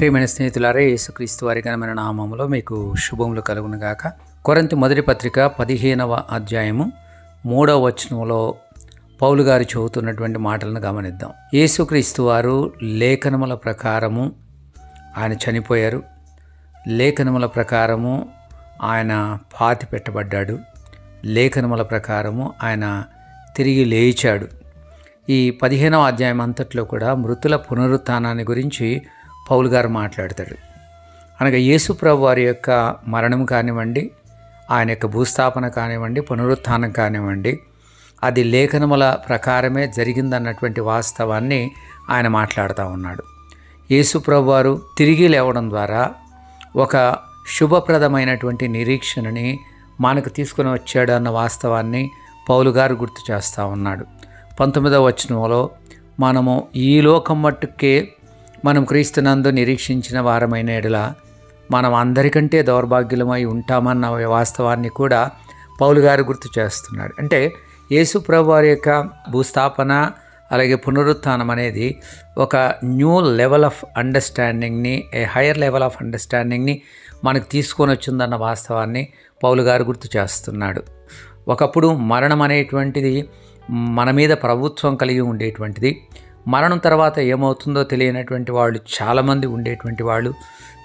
ప్రియమైన స్నేహితులారా, యేసుక్రీస్తు వారి ఘనమైన నామములో మీకు శుభములు కలుగునుగాక. కొరింథీ మొదటి పత్రిక 15వ అధ్యాయము 3వ వచనంలో పౌలు గారు చెబుతున్నటువంటి మాటలను గమనిద్దాం. యేసుక్రీస్తు వారు లేఖనముల ప్రకారము ఆయన చనిపోయారు, లేఖనముల ప్రకారము ఆయన పాతి పెట్టబడ్డాడు, లేఖనముల ప్రకారము ఆయన తిరిగి లేచాడు. ఈ 15వ అధ్యాయం అంతట్లో కూడా మృతుల పునరుత్థానాన్ని గురించి పౌలు గారు మాట్లాడతాడు. అనగా యేసు ప్రభు వారి యొక్క మరణం కానివ్వండి, ఆయన యొక్క భూస్థాపన కానివ్వండి, పునరుత్థానం కానివ్వండి, అది లేఖనముల ప్రకారమే జరిగిందన్నటువంటి వాస్తవాన్ని ఆయన మాట్లాడుతూ ఉన్నాడు. యేసు ప్రభు వారు తిరిగి లేవడం ద్వారా ఒక శుభప్రదమైనటువంటి నిరీక్షణని మనకు తీసుకుని వచ్చాడు అన్న వాస్తవాన్ని పౌలు గారు గుర్తు చేస్తూ ఉన్నాడు. 19వ వచనంలో మనము ఈ లోకం మట్టుకే మనం క్రీస్తునందు నిరీక్షించిన వారమైన ఎడల మనం అందరికంటే దౌర్భాగ్యులమై ఉంటామన్న వాస్తవాన్ని కూడా పౌలు గారు గుర్తు చేస్తున్నాడు. అంటే యేసు ప్రభు వారి యొక్క భూస్థాపన అలాగే పునరుత్థానం అనేది ఒక న్యూ లెవెల్ ఆఫ్ అండర్స్టాండింగ్ని, ఏ హైయర్ లెవెల్ ఆఫ్ అండర్స్టాండింగ్ని మనకు తీసుకొని వచ్చిందన్న వాస్తవాన్ని పౌలు గారు గుర్తు చేస్తున్నాడు. ఒకప్పుడు మరణం అనేటువంటిది మన మీద ప్రభుత్వం కలిగి ఉండేటువంటిది. మరణం తర్వాత ఏమవుతుందో తెలియనటువంటి వాళ్ళు చాలామంది ఉండేటువంటి వాళ్ళు,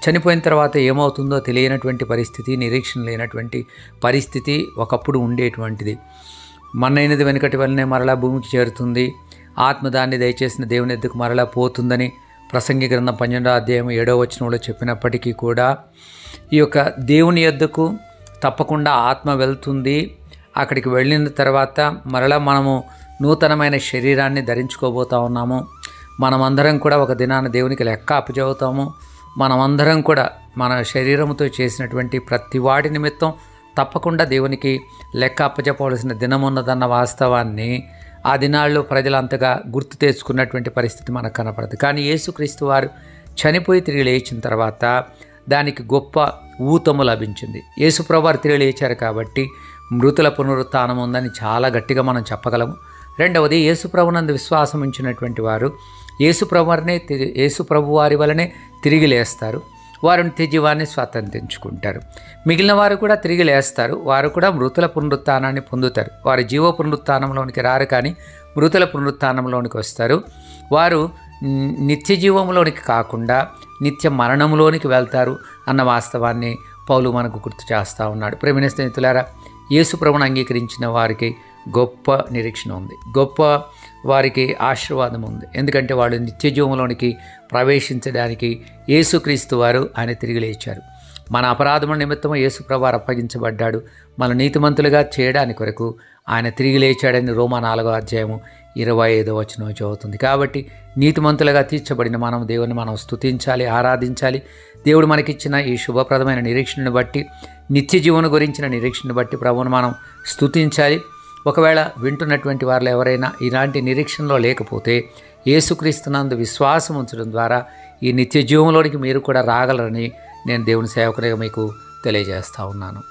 చనిపోయిన తర్వాత ఏమవుతుందో తెలియనటువంటి పరిస్థితి, నిరీక్షణ లేనటువంటి పరిస్థితి ఒకప్పుడు ఉండేటువంటిది. మన్నైనది వెనుకటి వల్లనే మరలా భూమికి చేరుతుంది, ఆత్మదాన్ని దయచేసిన దేవుని ఎద్దుకు మరలా పోతుందని ప్రసంగి గ్రంథం 12వ అధ్యాయం 7వ వచనంలో చెప్పినప్పటికీ కూడా ఈ యొక్క దేవుని ఎద్దుకు తప్పకుండా ఆత్మ వెళ్తుంది. అక్కడికి వెళ్ళిన తర్వాత మరలా మనము నూతనమైన శరీరాన్ని ధరించుకోబోతూ ఉన్నాము. మనమందరం కూడా ఒక దినాన దేవునికి లెక్క అప్పచెబుతాము. మనమందరం కూడా మన శరీరంతో చేసినటువంటి ప్రతి వాటి నిమిత్తం తప్పకుండా దేవునికి లెక్క అప్పచెప్పవలసిన దినం ఉన్నదన్న వాస్తవాన్ని ఆ దినాల్లో ప్రజలు అంతగా గుర్తు తెచ్చుకున్నటువంటి పరిస్థితి మనకు కనపడదు. కానీ యేసుక్రీస్తు వారు చనిపోయి తిరిగి లేచిన తర్వాత దానికి గొప్ప ఊతము లభించింది. యేసుప్రభు వారు తిరిగి లేచారు కాబట్టి మృతుల పునరుత్థానం ఉందని చాలా గట్టిగా మనం చెప్పగలము. రెండవది, యేసుప్రభునందు విశ్వాసం ఉంచినటువంటి వారు యేసుప్రభు వారి వలనే తిరిగి లేస్తారు. వారు నిత్య జీవాన్ని స్వాతంత్రించుకుంటారు. మిగిలిన వారు కూడా తిరిగి లేస్తారు. వారు కూడా మృతుల పునరుత్థానాన్ని పొందుతారు. వారు జీవ పునరుత్థానంలోనికి రారు, కానీ మృతుల పునరుత్థానంలోనికి వస్తారు. వారు నిత్య జీవంలోనికి కాకుండా నిత్య మరణంలోనికి వెళ్తారు అన్న వాస్తవాన్ని పౌలు మనకు గుర్తు చేస్తూ ఉన్నాడు. ప్రియమైన స్నేహితులారా, యేసు ప్రభువును అంగీకరించిన వారికి గొప్ప నిరీక్షణ ఉంది, గొప్ప వారికి ఆశీర్వాదం ఉంది. ఎందుకంటే వాళ్ళు నిత్య జీవంలోనికి ప్రవేశించడానికి యేసుక్రీస్తు వారు ఆయన తిరిగి లేచారు. మన అపరాధముల నిమిత్తము యేసు ప్రభు వారు అప్పగించబడ్డాడు. మన నీతిమంతులుగా చేయడానికి కొరకు ఆయన తిరిగి లేచాడని రోమా 4వ అధ్యాయము 25వ వచనం చదువుతుంది. కాబట్టి నీతిమంతులుగా తీర్చబడిన మనం దేవుని మనం స్తుతించాలి, ఆరాధించాలి. దేవుడు మనకిచ్చిన ఈ శుభప్రదమైన నిరీక్షణను బట్టి, నిత్య జీవన గురించిన నిరీక్షణను బట్టి ప్రభువును మనం స్తుతించాలి. ఒకవేళ వింటున్నటువంటి వారు ఎవరైనా ఇలాంటి నిరీక్షణలో లేకపోతే యేసుక్రీస్తునందు విశ్వాసం ఉంచడం ద్వారా ఈ నిత్య జీవంలోనికి మీరు కూడా రాగలరని నేను దేవుని సేవకునిగా మీకు తెలియజేస్తూ ఉన్నాను.